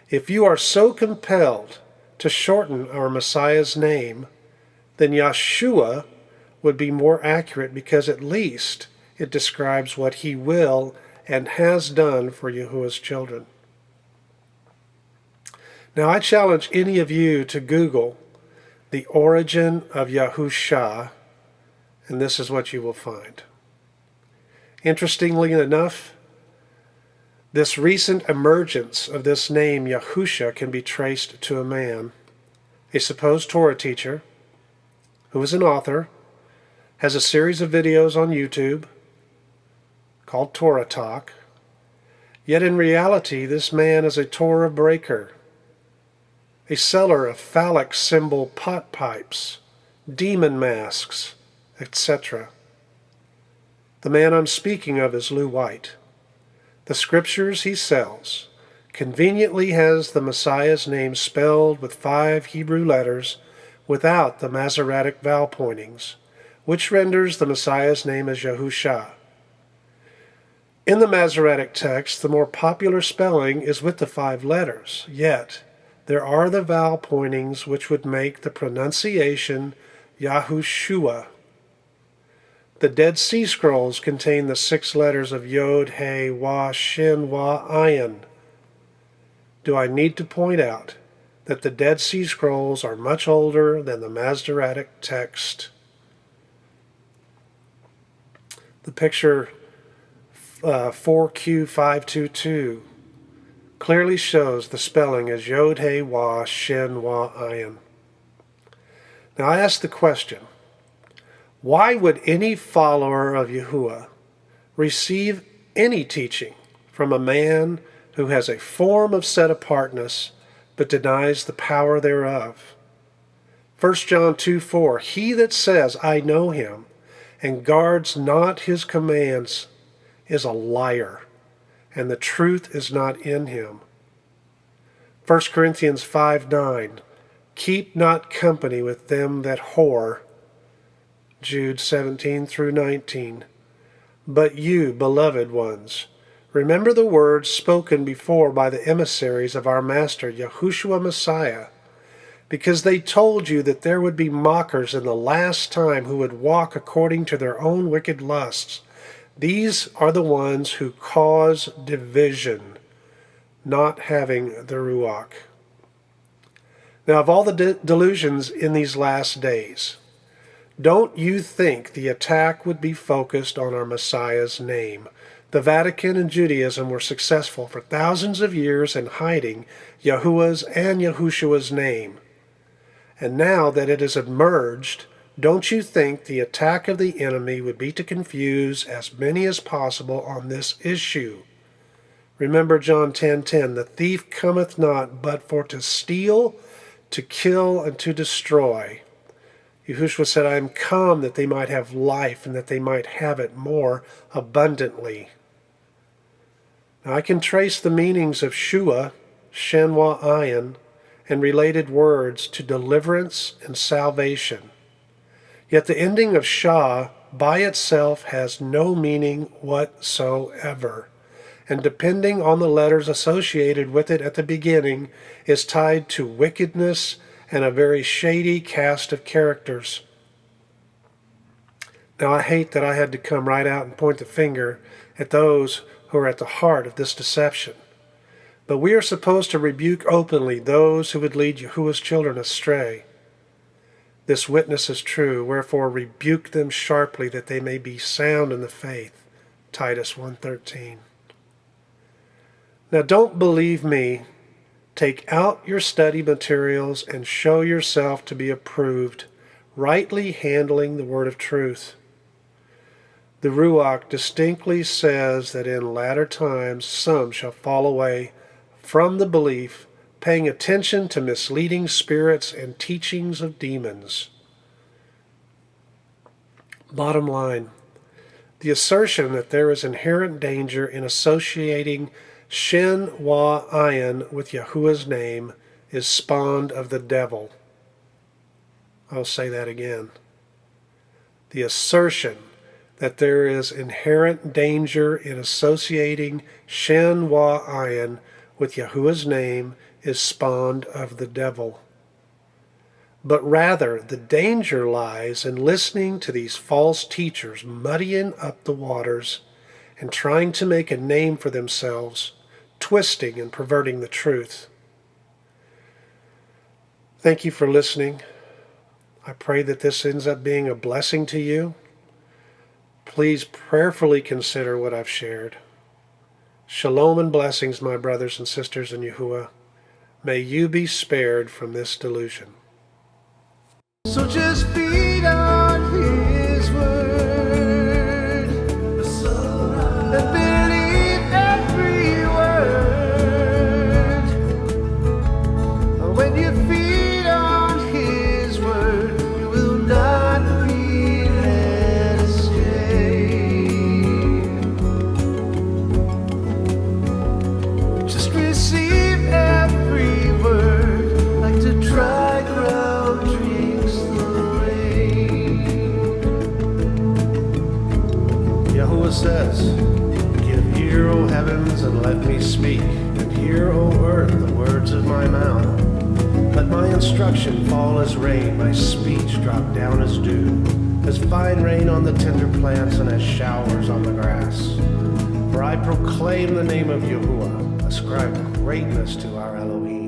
If you are so compelled to shorten our Messiah's name, then Yeshua would be more accurate because at least it describes what he will and has done for Yahuwah's children. Now I challenge any of you to Google the origin of Yahusha, and this is what you will find. Interestingly enough, this recent emergence of this name Yahusha can be traced to a man, a supposed Torah teacher, who is an author, has a series of videos on YouTube called Torah Talk, yet in reality this man is a Torah breaker, a seller of phallic symbol pot pipes, demon masks, etc. The man I'm speaking of is Lou White. The scriptures he sells conveniently has the Messiah's name spelled with 5 Hebrew letters without the Masoretic vowel pointings, which renders the Messiah's name as Yahusha. In the Masoretic text, the more popular spelling is with the 5 letters, yet there are the vowel pointings which would make the pronunciation Yahushua. The Dead Sea Scrolls contain the 6 letters of Yod, He, Wa, Shin, Wa, Ayin. Do I need to point out that the Dead Sea Scrolls are much older than the Masoretic text? The picture 4Q522 clearly shows the spelling as Yod, He, Wa, Shin, Wa, Ayin. Now I ask the question, why would any follower of Yahuwah receive any teaching from a man who has a form of set-apartness but denies the power thereof? 1 John 2:4, he that says, I know him, and guards not his commands is a liar, and the truth is not in him. 1 Corinthians 5:9, keep not company with them that whore. Jude 17-19. But you, beloved ones, remember the words spoken before by the emissaries of our Master, Yahushua Messiah, because they told you that there would be mockers in the last time who would walk according to their own wicked lusts. These are the ones who cause division, not having the Ruach. Now, of all the delusions in these last days, don't you think the attack would be focused on our Messiah's name? The Vatican and Judaism were successful for thousands of years in hiding Yahuwah's and Yahushua's name. And now that it has emerged, don't you think the attack of the enemy would be to confuse as many as possible on this issue? Remember John 10:10, the thief cometh not but for to steal, to kill, and to destroy. Yahushua said, I am come that they might have life and that they might have it more abundantly. Now I can trace the meanings of shua, shen, wa, ayin, and related words to deliverance and salvation. Yet the ending of Shah by itself has no meaning whatsoever, and depending on the letters associated with it at the beginning is tied to wickedness and a very shady cast of characters. Now I hate that I had to come right out and point the finger at those who are at the heart of this deception. But we are supposed to rebuke openly those who would lead Yahuwah's children astray. This witness is true, wherefore rebuke them sharply that they may be sound in the faith. Titus 1:13. Now don't believe me. Take out your study materials and show yourself to be approved, rightly handling the word of truth. The Ruach distinctly says that in latter times some shall fall away from the belief, paying attention to misleading spirits and teachings of demons. Bottom line, the assertion that there is inherent danger in associating Shin Wa Ayin with Yahuwah's name is spawned of the devil. I'll say that again. The assertion that there is inherent danger in associating Shin Wa Ayin with Yahuwah's name is spawned of the devil. But rather, the danger lies in listening to these false teachers muddying up the waters and trying to make a name for themselves, twisting and perverting the truth. Thank you for listening. I pray that this ends up being a blessing to you. Please prayerfully consider what I've shared. Shalom and blessings, my brothers and sisters in Yahuwah. May you be spared from this delusion. So just feed on His word and believe every word. When you feed on His word, you will not be led astray. Just receive every word like the dry ground drinks the rain. Yahuwah says, "Give ear, O heavens, and let me speak, and hear, O earth, the words of my mouth. Let my instruction fall as rain, my speech drop down as dew, as fine rain on the tender plants and as showers on the grass. For I proclaim the name of Yahuwah, ascribe greatness to our Elohim.